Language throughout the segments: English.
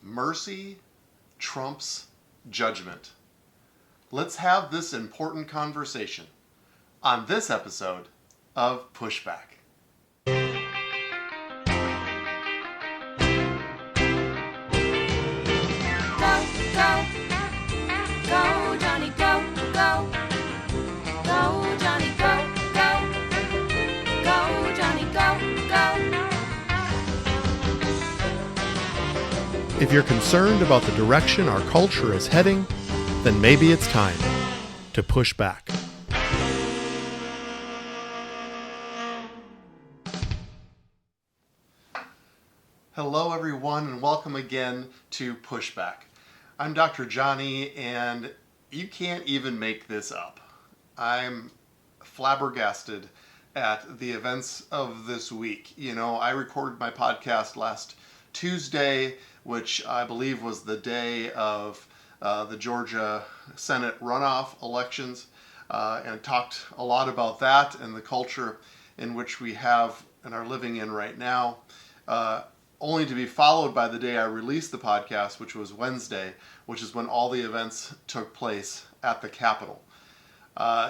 Mercy trumps judgment. Let's have this important conversation on this episode of Pushback. Go, Jonny, go, go. Go, Jonny, go, go. Go, Jonny, go, go. If you're concerned about the direction our culture is heading, then maybe it's time to push back. Hello everyone and welcome again to Pushback. I'm Dr. Jonny and you can't even make this up. I'm flabbergasted at the events of this week. You know, I recorded my podcast last Tuesday, which I believe was the day of the Georgia Senate runoff elections, and talked a lot about that and the culture in which we have and are living in right now, only to be followed by the day I released the podcast, which was Wednesday, which is when all the events took place at the Capitol.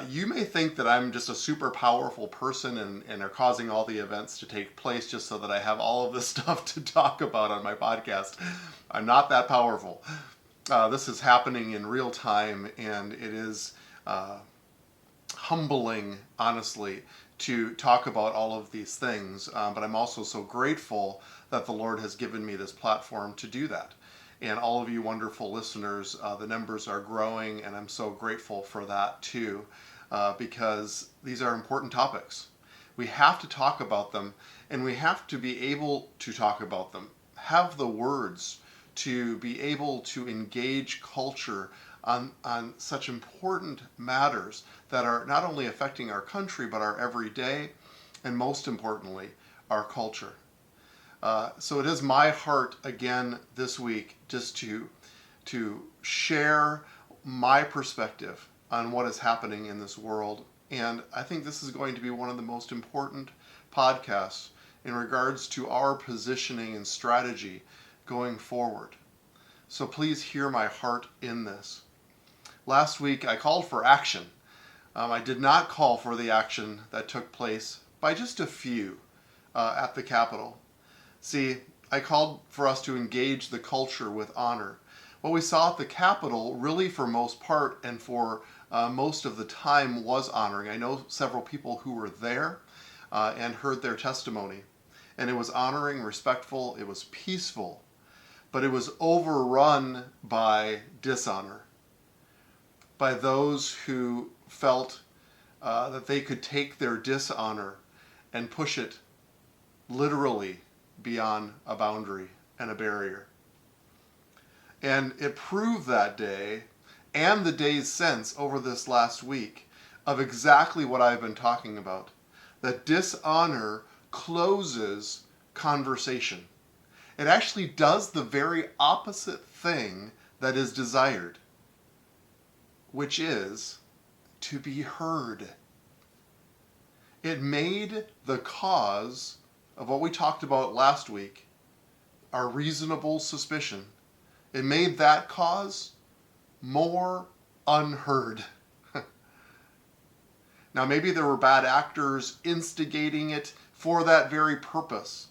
You may think that I'm just a super powerful person and are causing all the events to take place just so that I have all of this stuff to talk about on my podcast. I'm not that powerful. This is happening in real time, and it is humbling, honestly, to talk about all of these things. But I'm also so grateful that the Lord has given me this platform to do that. And all of you wonderful listeners, the numbers are growing, and I'm so grateful for that too, because these are important topics. We have to talk about them, and we have to be able to talk about them, have the words to be able to engage culture on such important matters that are not only affecting our country, but our everyday, and most importantly, our culture. So it is my heart again this week just to share my perspective on what is happening in this world. And I think this is going to be one of the most important podcasts in regards to our positioning and strategy going forward. So please hear my heart in this. Last week I called for action. I did not call for the action that took place by just a few at the Capitol. See, I called for us to engage the culture with honor. What we saw at the Capitol, really for most part and for most of the time, was honoring. I know several people who were there and heard their testimony. And it was honoring, respectful, it was peaceful, but it was overrun by dishonor, by those who felt that they could take their dishonor and push it literally beyond a boundary and a barrier. And it proved that day and the days since over this last week of exactly what I've been talking about, that dishonor closes conversation. It actually does the very opposite thing that is desired, which is to be heard. It made the cause of what we talked about last week, our reasonable suspicion, it made that cause more unheard. Now maybe there were bad actors instigating it for that very purpose,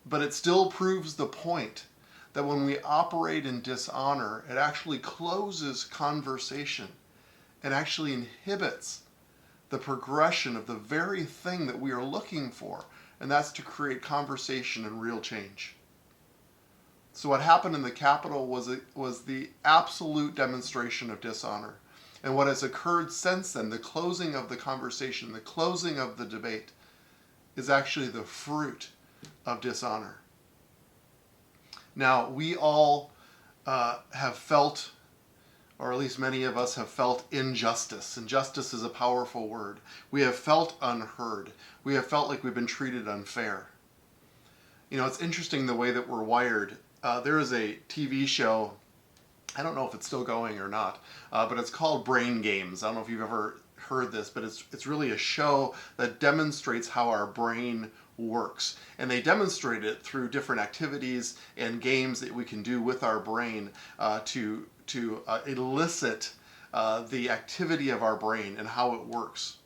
but it still proves the point that when we operate in dishonor, it actually closes conversation and actually inhibits the progression of the very thing that we are looking for, and that's to create conversation and real change. So what happened in the Capitol was the absolute demonstration of dishonor. And what has occurred since then, the closing of the conversation, the closing of the debate, is actually the fruit of dishonor. Now, we all have felt, or at least many of us have felt, injustice. Injustice is a powerful word. We have felt unheard. We have felt like we've been treated unfair. You know, it's interesting the way that we're wired. There is a TV show, I don't know if it's still going or not, but it's called Brain Games. I don't know if you've ever heard this, but it's really a show that demonstrates how our brain works. And they demonstrate it through different activities and games that we can do with our brain to elicit the activity of our brain and how it works,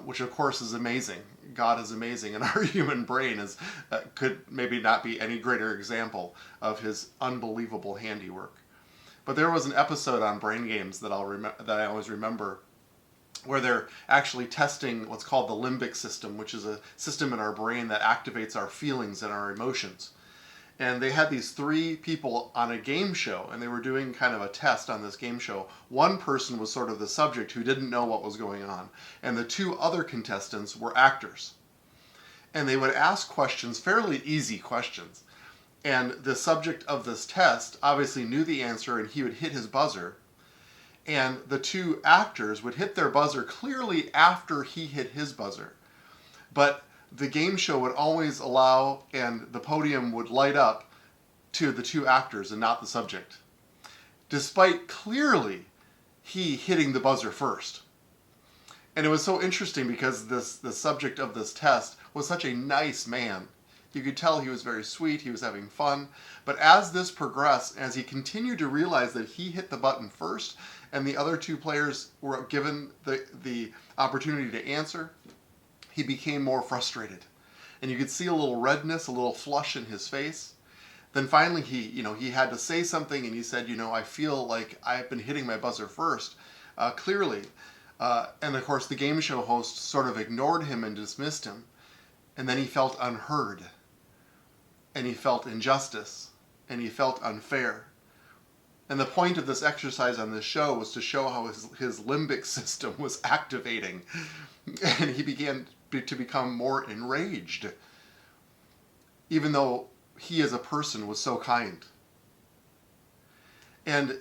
which of course is amazing. God is amazing, and our human brain is could maybe not be any greater example of his unbelievable handiwork. But there was an episode on brain games that I always remember, where they're actually testing what's called the limbic system, which is a system in our brain that activates our feelings and our emotions. And they had these 3 people on a game show, and they were doing kind of a test on this game show. One person was sort of the subject who didn't know what was going on, and the 2 other contestants were actors. And they would ask questions, fairly easy questions. And the subject of this test obviously knew the answer, and he would hit his buzzer. And the 2 actors would hit their buzzer clearly after he hit his buzzer. But the game show would always allow, and the podium would light up to the 2 actors and not the subject, despite clearly he hitting the buzzer first. And it was so interesting because the subject of this test was such a nice man. You could tell he was very sweet, he was having fun. But as this progressed, as he continued to realize that he hit the button first and the other 2 players were given the opportunity to answer, he became more frustrated. And you could see a little redness, a little flush in his face. Then finally he had to say something, and he said, I feel like I've been hitting my buzzer first, clearly. And of course the game show host sort of ignored him and dismissed him. And then he felt unheard. And he felt injustice. And he felt unfair. And the point of this exercise on this show was to show how his limbic system was activating. And he began to become more enraged, even though he as a person was so kind. And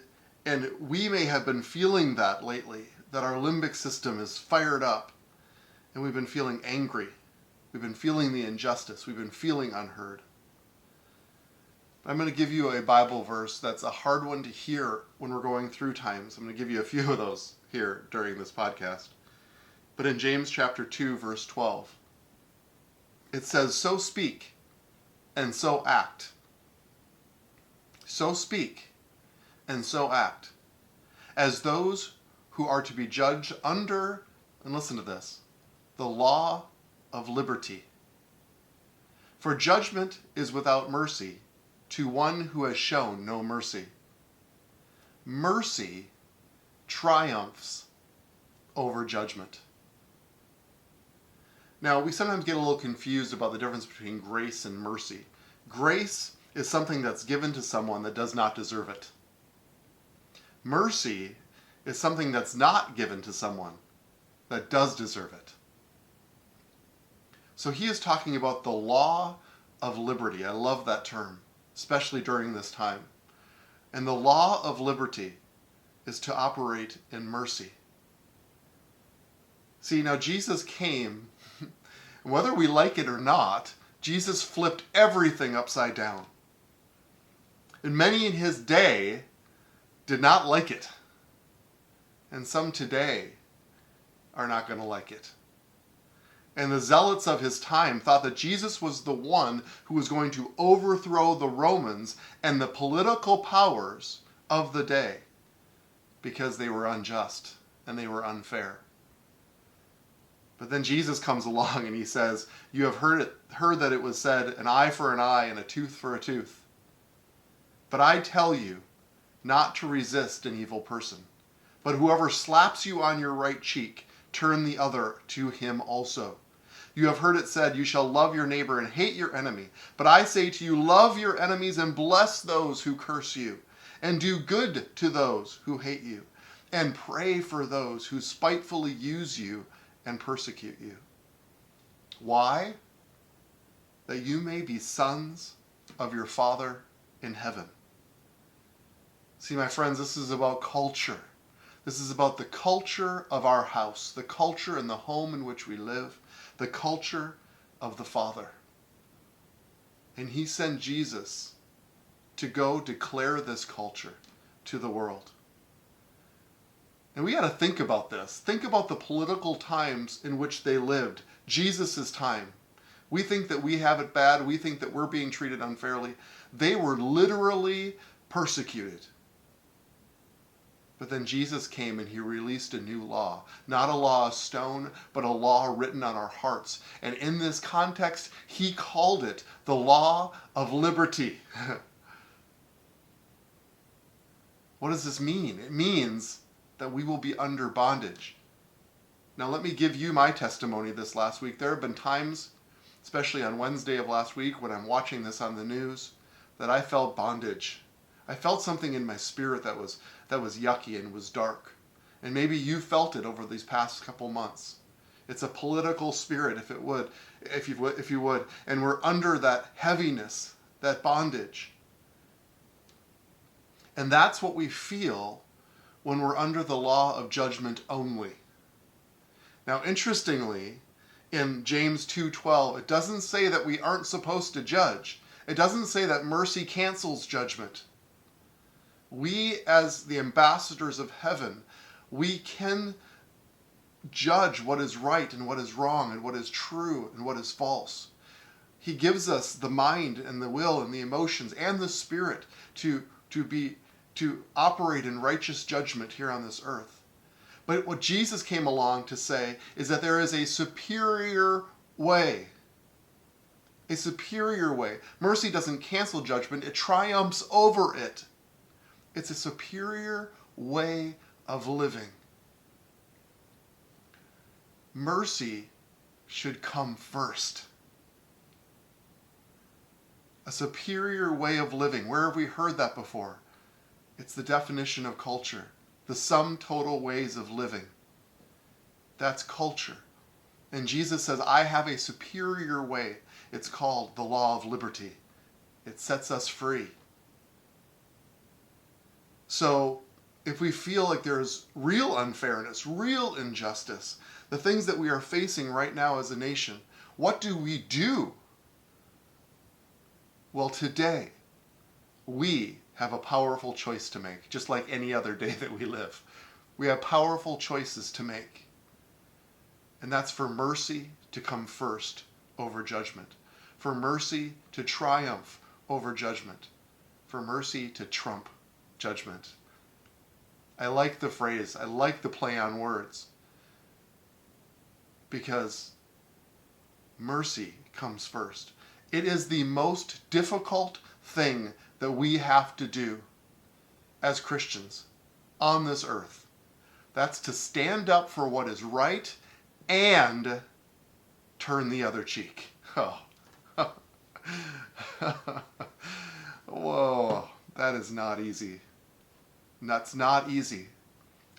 we may have been feeling that lately, that our limbic system is fired up, and we've been feeling angry. We've been feeling the injustice. We've been feeling unheard. I'm going to give you a Bible verse that's a hard one to hear when we're going through times. I'm going to give you a few of those here during this podcast. But in James chapter 2, verse 12, it says, "So speak and so act. So speak and so act, as those who are to be judged under," and listen to this, "the law of liberty. For judgment is without mercy to one who has shown no mercy." Mercy triumphs over judgment. Now, we sometimes get a little confused about the difference between grace and mercy. Grace is something that's given to someone that does not deserve it. Mercy is something that's not given to someone that does deserve it. So he is talking about the law of liberty. I love that term, especially during this time. And the law of liberty is to operate in mercy. See, now Jesus came, whether we like it or not, Jesus flipped everything upside down. And many in his day did not like it. And some today are not going to like it. And the zealots of his time thought that Jesus was the one who was going to overthrow the Romans and the political powers of the day because they were unjust and they were unfair. But then Jesus comes along and he says, "You have heard that it was said, an eye for an eye and a tooth for a tooth. But I tell you not to resist an evil person. But whoever slaps you on your right cheek, turn the other to him also. You have heard it said, you shall love your neighbor and hate your enemy. But I say to you, love your enemies and bless those who curse you, and do good to those who hate you, and pray for those who spitefully use you and persecute you. Why? That you may be sons of your Father in heaven." See, my friends, this is about culture. This is about the culture of our house, the culture in the home in which we live, the culture of the Father. And he sent Jesus to go declare this culture to the world. And we got to think about this. Think about the political times in which they lived. Jesus' time. We think that we have it bad. We think that we're being treated unfairly. They were literally persecuted. But then Jesus came and he released a new law. Not a law of stone, but a law written on our hearts. And in this context, he called it the law of liberty. What does this mean? It means that we will be under bondage. Now let me give you my testimony this last week. There have been times, especially on Wednesday of last week when I'm watching this on the news, that I felt bondage. I felt something in my spirit that was yucky and was dark. And maybe you felt it over these past couple months. It's a political spirit, if you would, and we're under that heaviness, that bondage. And that's what we feel when we're under the law of judgment only. Now, interestingly, in James 2:12, it doesn't say that we aren't supposed to judge. It doesn't say that mercy cancels judgment. We, as the ambassadors of heaven, we can judge what is right and what is wrong and what is true and what is false. He gives us the mind and the will and the emotions and the spirit to operate in righteous judgment here on this earth. But what Jesus came along to say is that there is a superior way. A superior way. Mercy doesn't cancel judgment, it triumphs over it. It's a superior way of living. Mercy should come first. A superior way of living. Where have we heard that before? It's the definition of culture. The sum total ways of living. That's culture. And Jesus says, I have a superior way. It's called the law of liberty. It sets us free. So if we feel like there's real unfairness, real injustice, the things that we are facing right now as a nation, what do we do? Well, today, we have a powerful choice to make, just like any other day that we live. We have powerful choices to make. And that's for mercy to come first over judgment. For mercy to triumph over judgment. For mercy to trump judgment. I like the phrase, I like the play on words, because mercy comes first. It is the most difficult thing that we have to do as Christians on this earth. That's to stand up for what is right and turn the other cheek. Oh. Whoa, that is not easy. That's not easy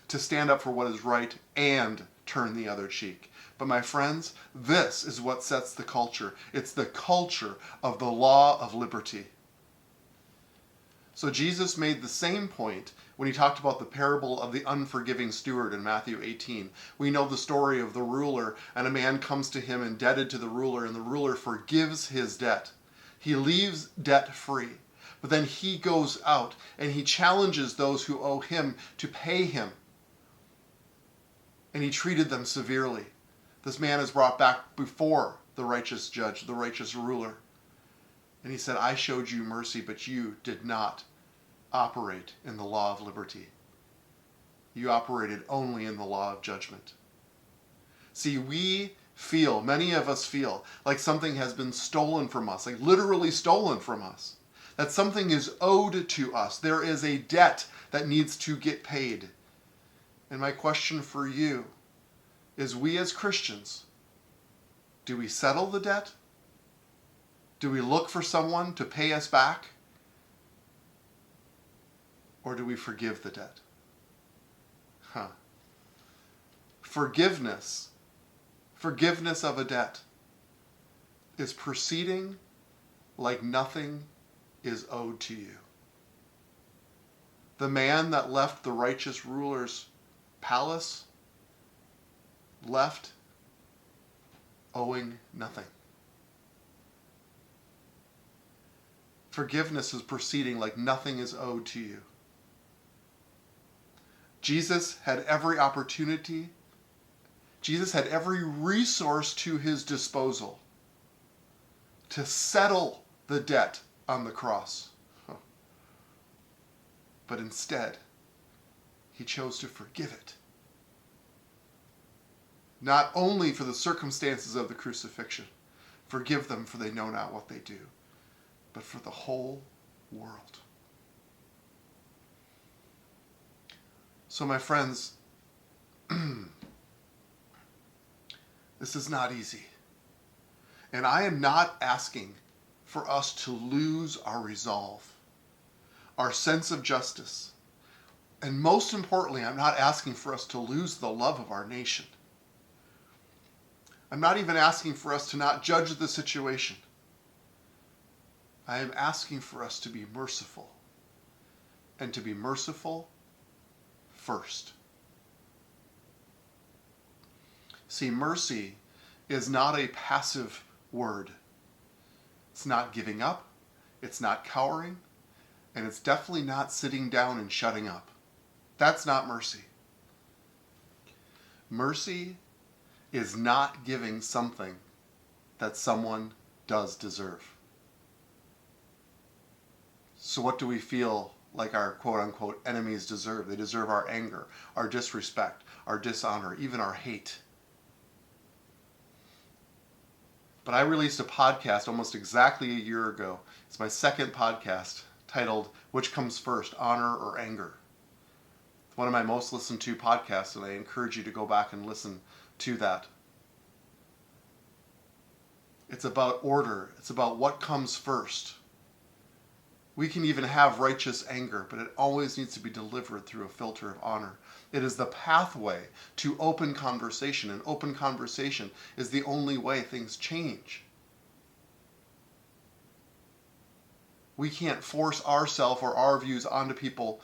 to stand up for what is right and turn the other cheek. But my friends, this is what sets the culture. It's the culture of the law of liberty. So Jesus made the same point when he talked about the parable of the unforgiving steward in Matthew 18. We know the story of the ruler, and a man comes to him indebted to the ruler, and the ruler forgives his debt. He leaves debt free. But then he goes out and he challenges those who owe him to pay him. And he treated them severely. This man is brought back before the righteous judge, the righteous ruler. And he said, I showed you mercy, but you did not operate in the law of liberty. You operated only in the law of judgment. See, many of us feel like something has been stolen from us, like literally stolen from us. That something is owed to us. There is a debt that needs to get paid. And my question for you is, we as Christians, do we settle the debt? Do we look for someone to pay us back? Or do we forgive the debt? Forgiveness of a debt is proceeding like nothing is owed to you. The man that left the righteous ruler's palace left owing nothing. Forgiveness is proceeding like nothing is owed to you. Jesus had every opportunity. Jesus had every resource to his disposal. to settle the debt on the cross. But instead, he chose to forgive it. Not only for the circumstances of the crucifixion, forgive them for they know not what they do, but for the whole world. So my friends, this is not easy. And I am not asking for us to lose our resolve, our sense of justice. And most importantly, I'm not asking for us to lose the love of our nation. I'm not even asking for us to not judge the situation. I am asking for us to be merciful, and to be merciful first. See, mercy is not a passive word. It's not giving up, it's not cowering, and it's definitely not sitting down and shutting up. That's not mercy. Mercy is not giving something that someone does deserve. So what do we feel like our quote-unquote enemies deserve? They deserve our anger, our disrespect, our dishonor, even our hate. But I released a podcast almost exactly a year ago. It's my second podcast, titled, Which Comes First, Honor or Anger? It's one of my most listened to podcasts, and I encourage you to go back and listen to that. It's about order. It's about what comes first. We can even have righteous anger, but it always needs to be delivered through a filter of honor. It is the pathway to open conversation, and open conversation is the only way things change. We can't force ourselves or our views onto people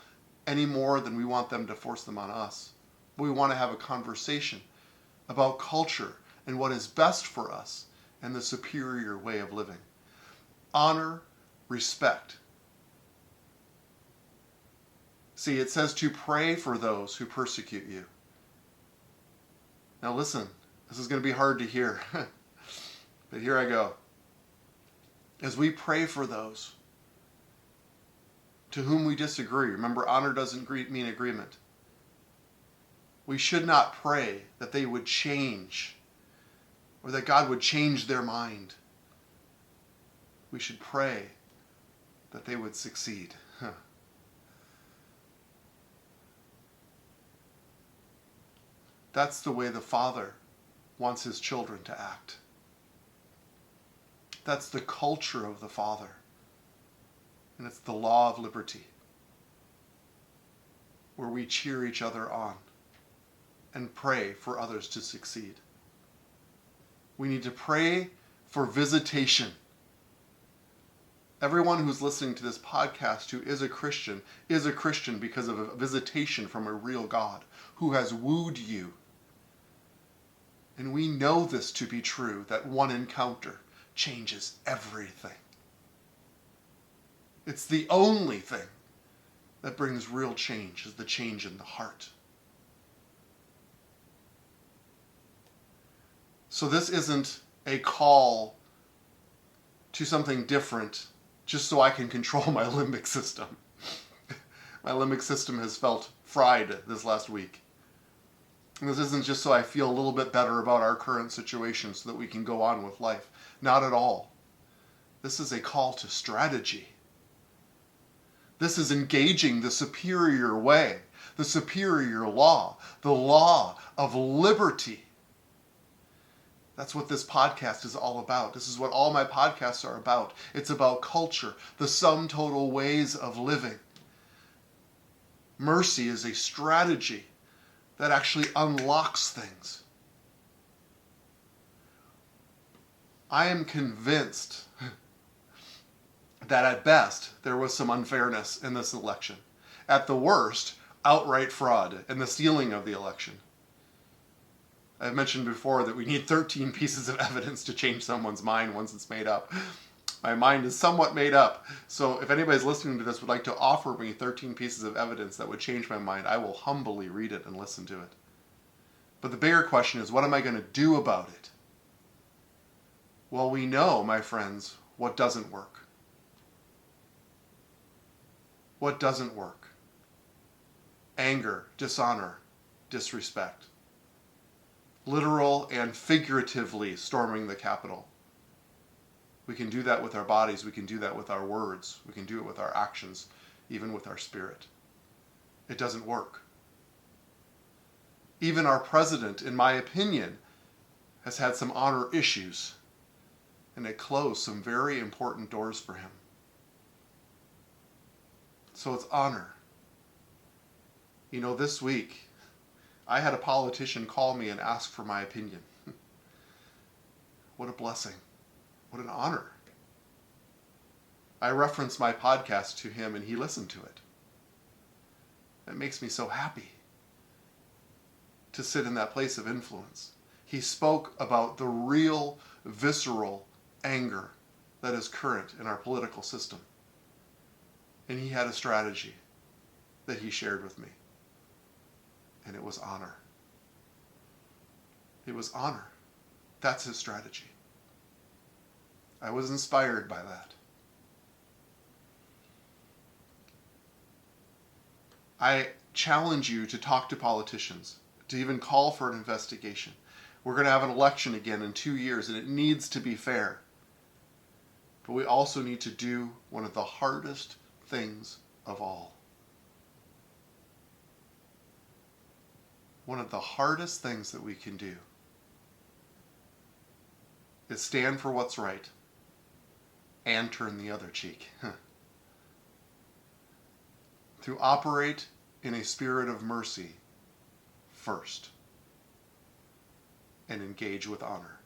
any more than we want them to force them on us. We want to have a conversation about culture and what is best for us and the superior way of living. Honor, respect. See, it says to pray for those who persecute you. Now listen, this is going to be hard to hear, but here I go. As we pray for those to whom we disagree, remember, honor doesn't mean agreement. We should not pray that they would change or that God would change their mind. We should pray that they would succeed. That's the way the Father wants his children to act. That's the culture of the Father. And it's the law of liberty, where we cheer each other on and pray for others to succeed. We need to pray for visitation. Everyone who's listening to this podcast who is a Christian because of a visitation from a real God who has wooed you. And we know this to be true, that one encounter changes everything. It's the only thing that brings real change, is the change in the heart. So this isn't a call to something different just so I can control my limbic system. My limbic system has felt fried this last week. And this isn't just so I feel a little bit better about our current situation so that we can go on with life. Not at all. This is a call to strategy. This is engaging the superior way, the superior law, the law of liberty. That's what this podcast is all about. This is what all my podcasts are about. It's about culture, the sum total ways of living. Mercy is a strategy that actually unlocks things. I am convinced that at best there was some unfairness in this election. At the worst, outright fraud and the stealing of the election. I've mentioned before that we need 13 pieces of evidence to change someone's mind once it's made up. My mind is somewhat made up, so if anybody's listening to this would like to offer me 13 pieces of evidence that would change my mind, I will humbly read it and listen to it. But the bigger question is, what am I going to do about it? Well, we know, my friends, what doesn't work. What doesn't work? Anger, dishonor, disrespect. Literal and figuratively storming the Capitol. We can do that with our bodies. We can do that with our words. We can do it with our actions, even with our spirit. It doesn't work. Even our president, in my opinion, has had some honor issues, and it closed some very important doors for him. So it's honor. You know, this week, I had a politician call me and ask for my opinion. What a blessing. What an honor. I referenced my podcast to him and he listened to it. It makes me so happy to sit in that place of influence. He spoke about the real, visceral anger that is current in our political system. And he had a strategy that he shared with me. And it was honor. It was honor. That's his strategy. I was inspired by that. I challenge you to talk to politicians, to even call for an investigation. We're going to have an election again in 2 years, and it needs to be fair. But we also need to do one of the hardest things of all. One of the hardest things that we can do is stand for what's right and turn the other cheek. To operate in a spirit of mercy first and engage with honor.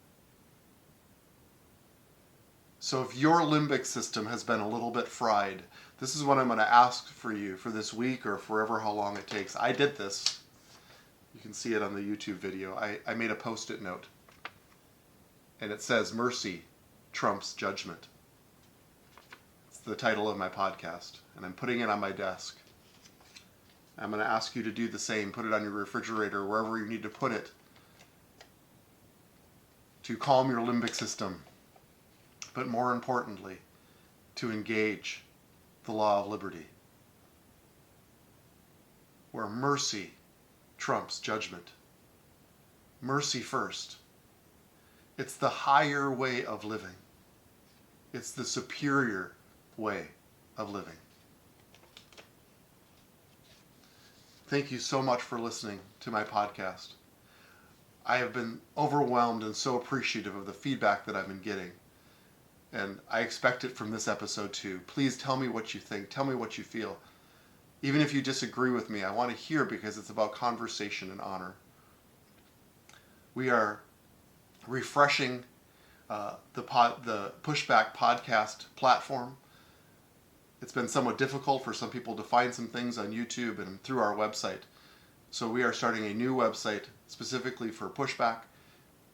So if your limbic system has been a little bit fried, this is what I'm going to ask for you for this week or forever how long it takes. I did this. You can see it on the YouTube video. I made a post-it note. And it says, mercy trumps judgment. It's the title of my podcast. And I'm putting it on my desk. I'm going to ask you to do the same. Put it on your refrigerator, wherever you need to put it, to calm your limbic system. But more importantly, to engage the law of liberty, where mercy trumps judgment. Mercy first. It's the higher way of living. It's the superior way of living. Thank you so much for listening to my podcast. I have been overwhelmed and so appreciative of the feedback that I've been getting. And I expect it from this episode too. Please tell me what you think. Tell me what you feel. Even if you disagree with me, I want to hear, because it's about conversation and honor. We are refreshing the Pushback podcast platform. It's been somewhat difficult for some people to find some things on YouTube and through our website. So we are starting a new website specifically for Pushback.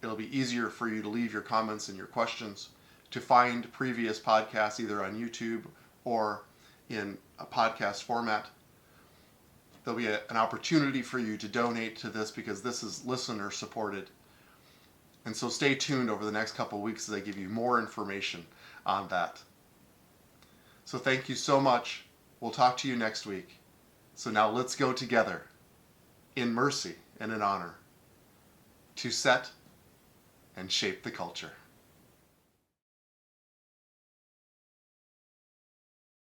It'll be easier for you to leave your comments and your questions, to find previous podcasts either on YouTube or in a podcast format. There'll be an opportunity for you to donate to this because this is listener supported. And so stay tuned over the next couple of weeks as I give you more information on that. So thank you so much. We'll talk to you next week. So now let's go together in mercy and in honor to set and shape the culture.